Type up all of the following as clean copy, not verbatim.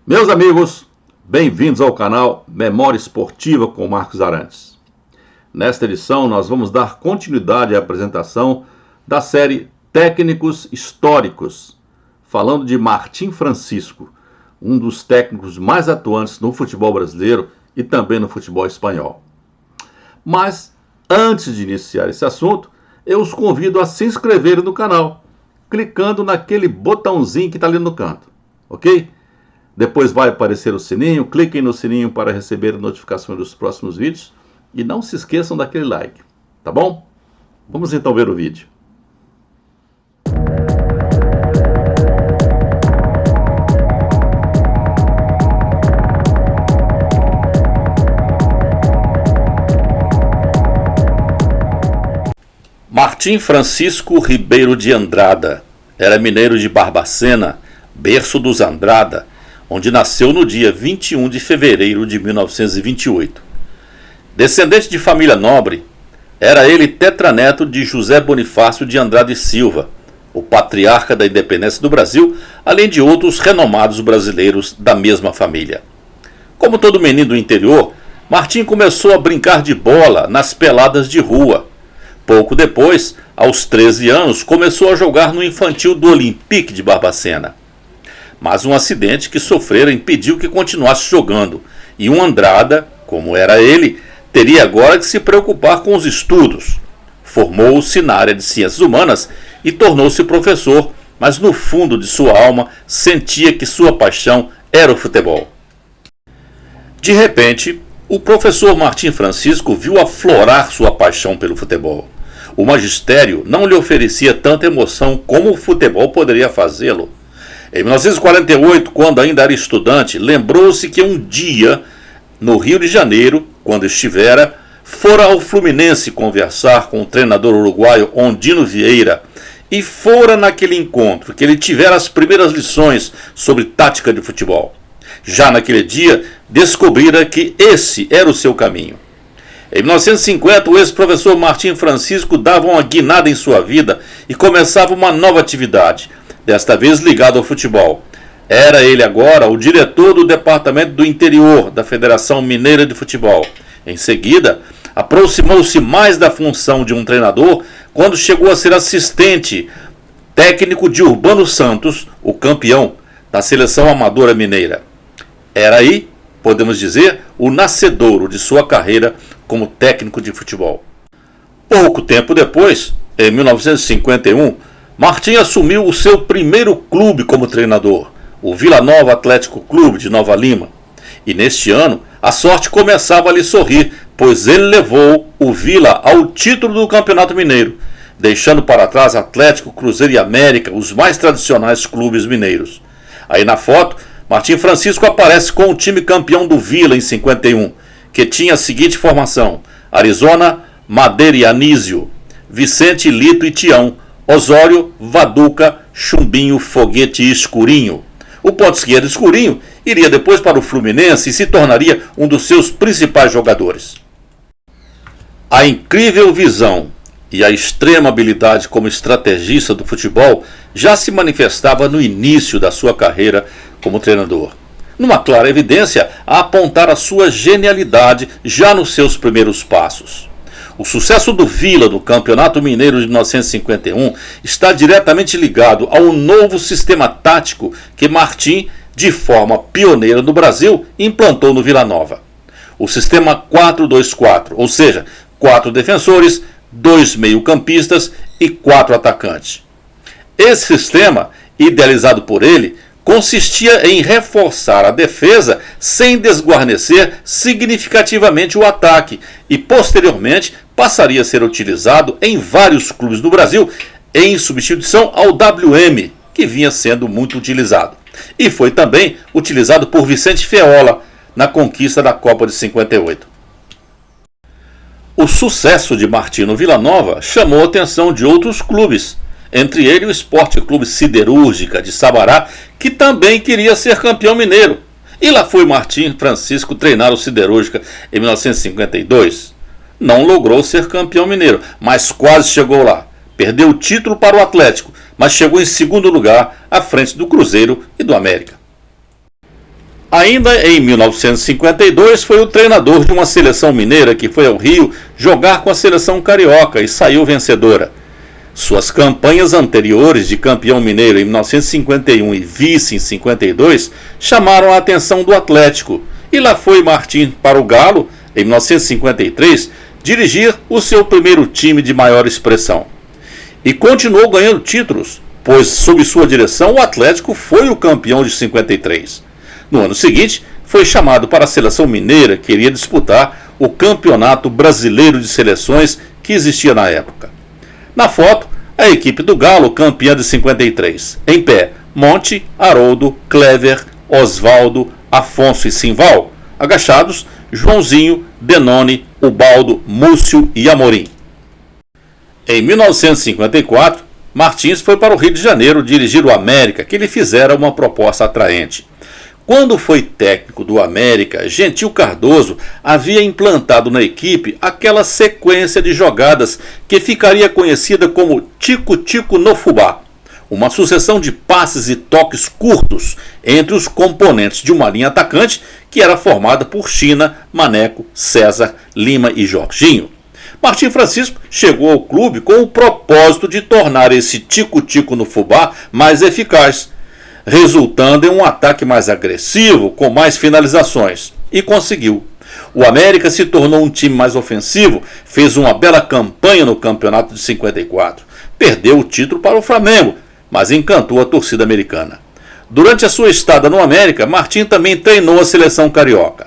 Meus amigos, bem-vindos ao canal Memória Esportiva com Marcos Arantes. Nesta edição nós vamos dar continuidade à apresentação da série Técnicos Históricos, falando de Martim Francisco, um dos técnicos mais atuantes no futebol brasileiro e também no futebol espanhol. Mas, antes de iniciar esse assunto, eu os convido a se inscreverem no canal, clicando naquele botãozinho que está ali no canto, ok? Depois vai aparecer o sininho, cliquem no sininho para receber notificações dos próximos vídeos e não se esqueçam daquele like, tá bom? Vamos então ver o vídeo. Martim Francisco Ribeiro de Andrada era mineiro de Barbacena, berço dos Andrada, onde nasceu no dia 21 de fevereiro de 1928. Descendente de família nobre, era ele tetraneto de José Bonifácio de Andrade e Silva, o patriarca da independência do Brasil, além de outros renomados brasileiros da mesma família. Como todo menino do interior, Martim começou a brincar de bola nas peladas de rua. Pouco depois, aos 13 anos, começou a jogar no infantil do Olympique de Barbacena. Mas um acidente que sofrera impediu que continuasse jogando, e um Andrada, como era ele, teria agora que se preocupar com os estudos. Formou-se na área de ciências humanas e tornou-se professor, mas no fundo de sua alma sentia que sua paixão era o futebol. De repente, o professor Martim Francisco viu aflorar sua paixão pelo futebol. O magistério não lhe oferecia tanta emoção como o futebol poderia fazê-lo. Em 1948, quando ainda era estudante, lembrou-se que um dia, no Rio de Janeiro, quando estivera, fora ao Fluminense conversar com o treinador uruguaio Ondino Vieira, e fora naquele encontro que ele tivera as primeiras lições sobre tática de futebol. Já naquele dia, descobrira que esse era o seu caminho. Em 1950, o ex-professor Martim Francisco dava uma guinada em sua vida e começava uma nova atividade, desta vez ligado ao futebol. Era ele agora o diretor do Departamento do Interior da Federação Mineira de Futebol. Em seguida, aproximou-se mais da função de um treinador quando chegou a ser assistente técnico de Urbano Santos, o campeão da seleção amadora mineira. Era aí, podemos dizer, o nascedouro de sua carreira como técnico de futebol. Pouco tempo depois, em 1951, Martim assumiu o seu primeiro clube como treinador, o Vila Nova Atlético Clube de Nova Lima. E neste ano, a sorte começava a lhe sorrir, pois ele levou o Vila ao título do Campeonato Mineiro, deixando para trás Atlético, Cruzeiro e América, os mais tradicionais clubes mineiros. Aí na foto, Martim Francisco aparece com o time campeão do Vila em 51, que tinha a seguinte formação: Arizona, Madeira e Anísio, Vicente, Lito e Tião, Osório, Vaduca, Chumbinho, Foguete e Escurinho. O ponta esquerdo Escurinho iria depois para o Fluminense e se tornaria um dos seus principais jogadores. A incrível visão e a extrema habilidade como estrategista do futebol já se manifestava no início da sua carreira como treinador, numa clara evidência a apontar a sua genialidade já nos seus primeiros passos. O sucesso do Vila no Campeonato Mineiro de 1951 está diretamente ligado ao novo sistema tático que Martim, de forma pioneira no Brasil, implantou no Vila Nova. O sistema 4-2-4, ou seja, 4 defensores, 2 meio-campistas e 4 atacantes. Esse sistema, idealizado por ele, consistia em reforçar a defesa sem desguarnecer significativamente o ataque e, posteriormente, passaria a ser utilizado em vários clubes do Brasil em substituição ao WM, que vinha sendo muito utilizado. E foi também utilizado por Vicente Feola na conquista da Copa de 58. O sucesso de Martim no Vila Nova chamou a atenção de outros clubes, entre ele o Esporte Clube Siderúrgica de Sabará, que também queria ser campeão mineiro. E lá foi Martim Francisco treinar o Siderúrgica em 1952. Não logrou ser campeão mineiro, mas quase chegou lá. Perdeu o título para o Atlético, mas chegou em segundo lugar, à frente do Cruzeiro e do América. Ainda em 1952, foi o treinador de uma seleção mineira que foi ao Rio jogar com a seleção carioca e saiu vencedora. Suas campanhas anteriores de campeão mineiro em 1951 e vice em 52 chamaram a atenção do Atlético, e lá foi Martim para o Galo, em 1953, dirigir o seu primeiro time de maior expressão. E continuou ganhando títulos, pois sob sua direção o Atlético foi o campeão de 53. No ano seguinte, foi chamado para a seleção mineira, que iria disputar o Campeonato Brasileiro de Seleções que existia na época. Na foto, a equipe do Galo, campeã de 53. Em pé, Monte, Haroldo, Clever, Osvaldo, Afonso e Simval. Agachados, Joãozinho, Denone, Ubaldo, Múcio e Amorim. Em 1954, Martins foi para o Rio de Janeiro dirigir o América, que lhe fizera uma proposta atraente. Quando foi técnico do América, Gentil Cardoso havia implantado na equipe aquela sequência de jogadas que ficaria conhecida como Tico-Tico no Fubá, uma sucessão de passes e toques curtos entre os componentes de uma linha atacante que era formada por China, Maneco, César, Lima e Jorginho. Martim Francisco chegou ao clube com o propósito de tornar esse Tico-Tico no Fubá mais eficaz, resultando em um ataque mais agressivo, com mais finalizações. E conseguiu. O América se tornou um time mais ofensivo, fez uma bela campanha no campeonato de 54. Perdeu o título para o Flamengo, mas encantou a torcida americana. Durante a sua estada no América, Martim também treinou a seleção carioca.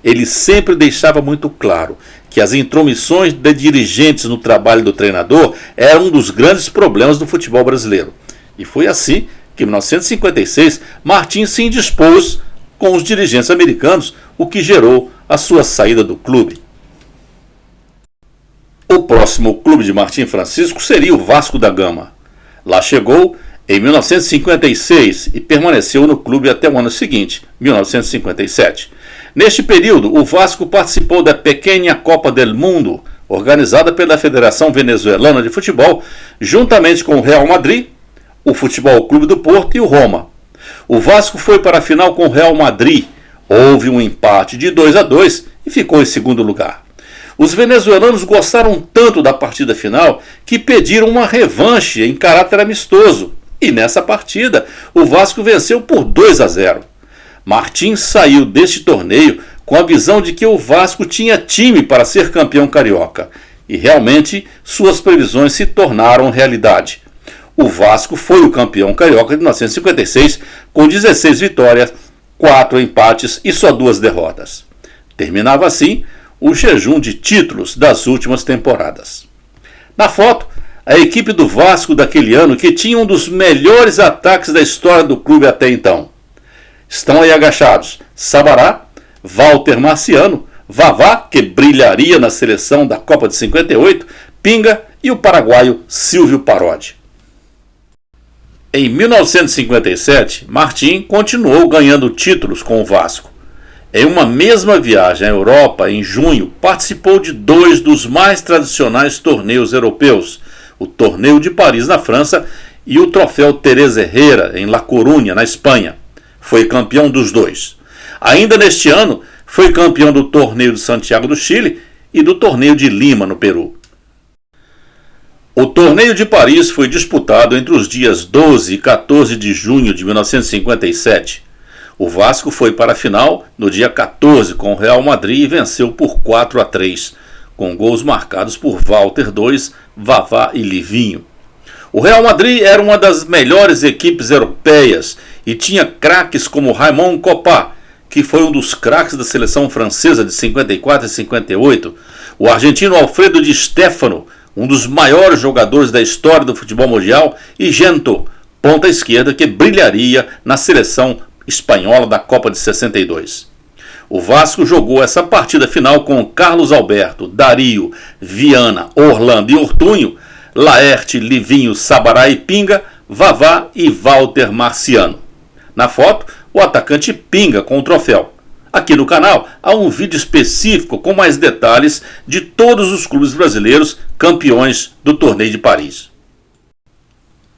Ele sempre deixava muito claro que as intromissões de dirigentes no trabalho do treinador eram um dos grandes problemas do futebol brasileiro. E foi assim que em 1956 Martim se indispôs com os dirigentes americanos, o que gerou a sua saída do clube. O próximo clube de Martim Francisco seria o Vasco da Gama. Lá chegou em 1956 e permaneceu no clube até o ano seguinte, 1957. Neste período, o Vasco participou da Pequena Copa del Mundo, organizada pela Federação Venezuelana de Futebol, juntamente com o Real Madrid, o Futebol Clube do Porto e o Roma. O Vasco foi para a final com o Real Madrid. Houve um empate de 2-2 e ficou em segundo lugar. Os venezuelanos gostaram tanto da partida final que pediram uma revanche em caráter amistoso. E nessa partida, o Vasco venceu por 2-0. Martim saiu deste torneio com a visão de que o Vasco tinha time para ser campeão carioca. E realmente, suas previsões se tornaram realidade. O Vasco foi o campeão carioca de 1956 com 16 vitórias, 4 empates e só 2 derrotas. Terminava assim o jejum de títulos das últimas temporadas. Na foto, a equipe do Vasco daquele ano, que tinha um dos melhores ataques da história do clube até então. Estão aí agachados Sabará, Walter Marciano, Vavá, que brilharia na seleção da Copa de 58, Pinga e o paraguaio Silvio Parodi. Em 1957, Martim continuou ganhando títulos com o Vasco. Em uma mesma viagem à Europa, em junho, participou de 2 dos mais tradicionais torneios europeus, o Torneio de Paris na França e o Troféu Teresa Herrera em La Coruña, na Espanha. Foi campeão dos 2. Ainda neste ano, foi campeão do Torneio de Santiago do Chile e do Torneio de Lima, no Peru. O Torneio de Paris foi disputado entre os dias 12 e 14 de junho de 1957. O Vasco foi para a final no dia 14 com o Real Madrid e venceu por 4-3, com gols marcados por Walter 2, Vavá e Livinho. O Real Madrid era uma das melhores equipes europeias e tinha craques como Raymond Kopa, que foi um dos craques da seleção francesa de 54 e 58, o argentino Alfredo Di Stéfano, um dos maiores jogadores da história do futebol mundial, e Gento, ponta esquerda, que brilharia na seleção espanhola da Copa de 62. O Vasco jogou essa partida final com Carlos Alberto, Dario, Viana, Orlando e Ortunho, Laerte, Livinho, Sabará e Pinga, Vavá e Walter Marciano. Na foto, o atacante Pinga com o troféu. Aqui no canal há um vídeo específico com mais detalhes de todos os clubes brasileiros campeões do Torneio de Paris.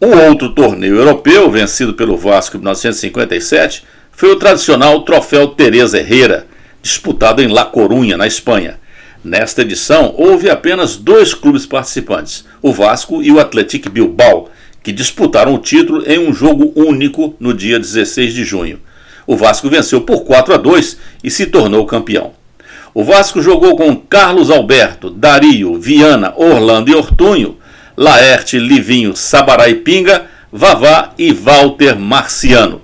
O outro torneio europeu, vencido pelo Vasco em 1957, foi o tradicional Troféu Teresa Herrera, disputado em La Coruña, na Espanha. Nesta edição, houve apenas 2 clubes participantes, o Vasco e o Athletic Bilbao, que disputaram o título em um jogo único no dia 16 de junho. O Vasco venceu por 4-2 e se tornou campeão. O Vasco jogou com Carlos Alberto, Dario, Viana, Orlando e Ortunho, Laerte, Livinho, Sabará e Pinga, Vavá e Walter Marciano.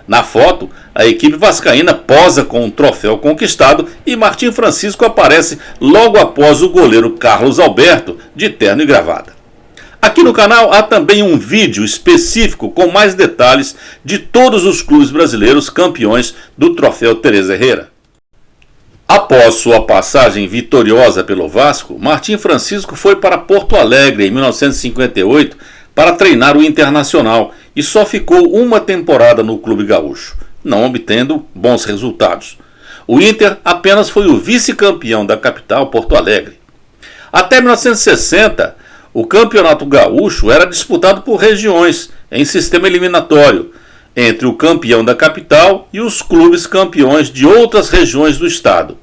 Na foto, a equipe vascaína posa com o troféu conquistado e Martim Francisco aparece logo após o goleiro Carlos Alberto, de terno e gravata. Aqui no canal há também um vídeo específico com mais detalhes de todos os clubes brasileiros campeões do Troféu Teresa Herrera. Após sua passagem vitoriosa pelo Vasco, Martim Francisco foi para Porto Alegre em 1958 para treinar o Internacional e só ficou uma temporada no clube gaúcho, não obtendo bons resultados. O Inter apenas foi o vice-campeão da capital, Porto Alegre. Até 1960, o campeonato gaúcho era disputado por regiões, em sistema eliminatório, entre o campeão da capital e os clubes campeões de outras regiões do estado.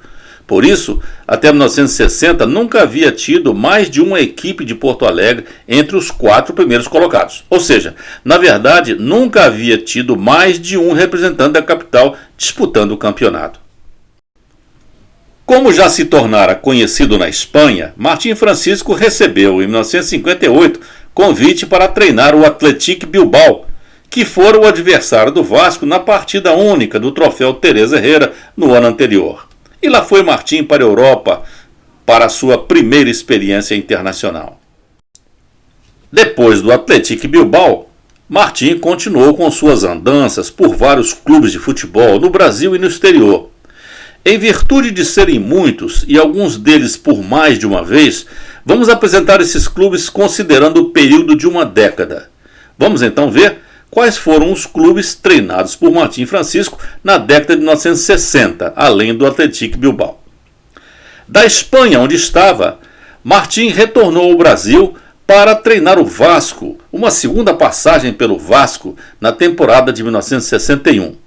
Por isso, até 1960 nunca havia tido mais de uma equipe de Porto Alegre entre os 4 primeiros colocados. Ou seja, na verdade, nunca havia tido mais de um representante da capital disputando o campeonato. Como já se tornara conhecido na Espanha, Martim Francisco recebeu em 1958 convite para treinar o Athletic Bilbao, que fora o adversário do Vasco na partida única do Troféu Teresa Herrera no ano anterior. E lá foi Martim para a Europa para a sua primeira experiência internacional. Depois do Athletic Bilbao, Martim continuou com suas andanças por vários clubes de futebol no Brasil e no exterior. Em virtude de serem muitos e alguns deles por mais de uma vez, vamos apresentar esses clubes considerando o período de uma década. Vamos então ver quais foram os clubes treinados por Martim Francisco na década de 1960, além do Athletic Bilbao. Da Espanha, onde estava, Martim retornou ao Brasil para treinar o Vasco, uma segunda passagem pelo Vasco na temporada de 1961.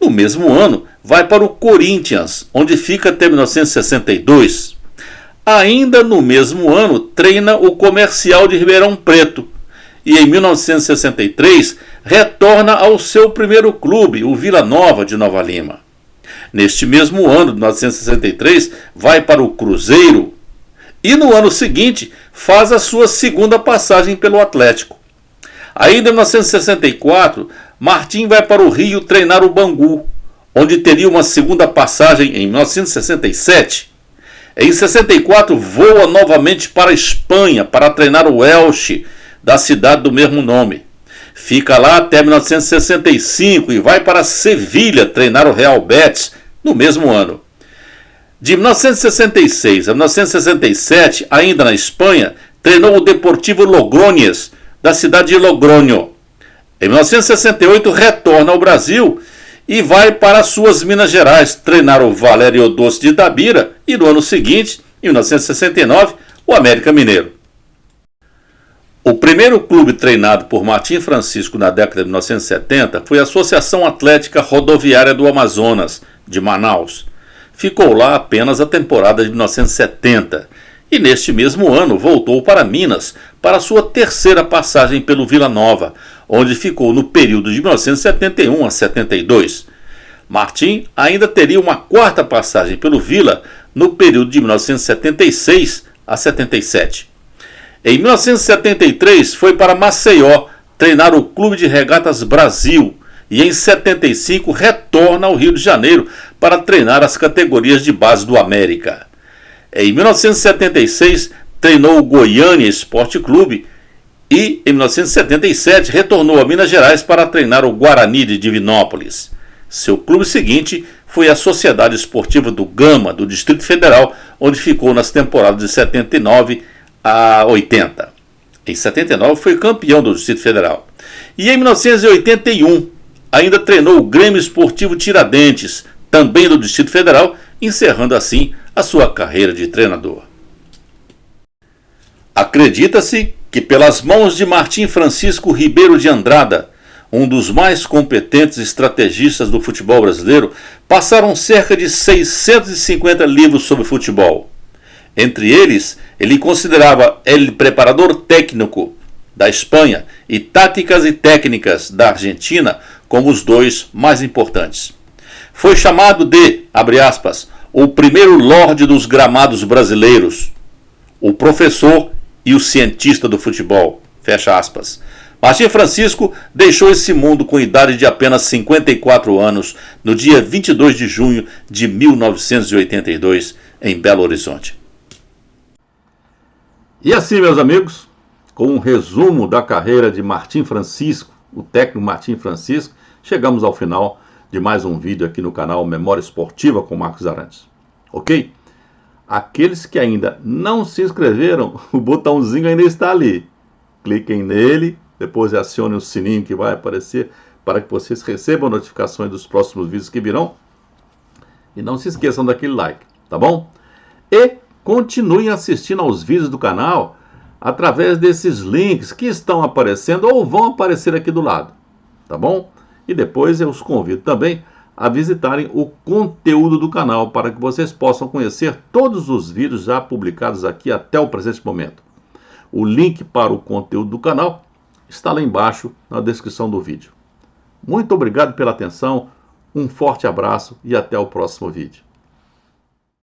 No mesmo ano, vai para o Corinthians, onde fica até 1962. Ainda no mesmo ano, treina o Comercial de Ribeirão Preto. E em 1963 retorna ao seu primeiro clube, o Vila Nova de Nova Lima. Neste mesmo ano de 1963 vai para o Cruzeiro e no ano seguinte faz a sua segunda passagem pelo Atlético. Ainda em 1964, Martim vai para o Rio treinar o Bangu, onde teria uma segunda passagem em 1967. Em 64 voa novamente para a Espanha para treinar o Elche, da cidade do mesmo nome. Fica lá até 1965 e vai para Sevilha treinar o Real Betis no mesmo ano. De 1966 a 1967, ainda na Espanha, treinou o Deportivo Logroñés, da cidade de Logronho. Em 1968 retorna ao Brasil e vai para as suas Minas Gerais treinar o Valério Doce de Itabira e no ano seguinte, em 1969, o América Mineiro. O primeiro clube treinado por Martim Francisco na década de 1970 foi a Associação Atlética Rodoviária do Amazonas, de Manaus. Ficou lá apenas a temporada de 1970 e neste mesmo ano voltou para Minas para sua terceira passagem pelo Vila Nova, onde ficou no período de 1971 a 72. Martim ainda teria uma quarta passagem pelo Vila no período de 1976 a 77. Em 1973 foi para Maceió treinar o Clube de Regatas Brasil e em 75 retorna ao Rio de Janeiro para treinar as categorias de base do América. Em 1976 treinou o Goiânia Esporte Clube e em 1977 retornou a Minas Gerais para treinar o Guarani de Divinópolis. Seu clube seguinte foi a Sociedade Esportiva do Gama, do Distrito Federal, onde ficou nas temporadas de 79 a 80. Em 79 foi campeão do Distrito Federal. E em 1981 ainda treinou o Grêmio Esportivo Tiradentes, também do Distrito Federal, encerrando assim a sua carreira de treinador. Acredita-se que pelas mãos de Martim Francisco Ribeiro de Andrada, um dos mais competentes estrategistas do futebol brasileiro, passaram cerca de 650 livros sobre futebol. Entre eles, ele considerava El Preparador Técnico da Espanha e Táticas e Técnicas da Argentina como os dois mais importantes. Foi chamado de, abre aspas, o primeiro Lorde dos gramados brasileiros, o professor e o cientista do futebol, fecha aspas. Martim Francisco deixou esse mundo com idade de apenas 54 anos no dia 22 de junho de 1982, em Belo Horizonte. E assim, meus amigos, com um resumo da carreira de Martim Francisco, o técnico Martim Francisco, chegamos ao final de mais um vídeo aqui no canal Memória Esportiva com Marcos Arantes. Ok? Aqueles que ainda não se inscreveram, o botãozinho ainda está ali. Cliquem nele, depois acione o sininho que vai aparecer para que vocês recebam notificações dos próximos vídeos que virão. E não se esqueçam daquele like, tá bom? E continuem assistindo aos vídeos do canal através desses links que estão aparecendo ou vão aparecer aqui do lado, tá bom? E depois eu os convido também a visitarem o conteúdo do canal para que vocês possam conhecer todos os vídeos já publicados aqui até o presente momento. O link para o conteúdo do canal está lá embaixo na descrição do vídeo. Muito obrigado pela atenção, um forte abraço e até o próximo vídeo.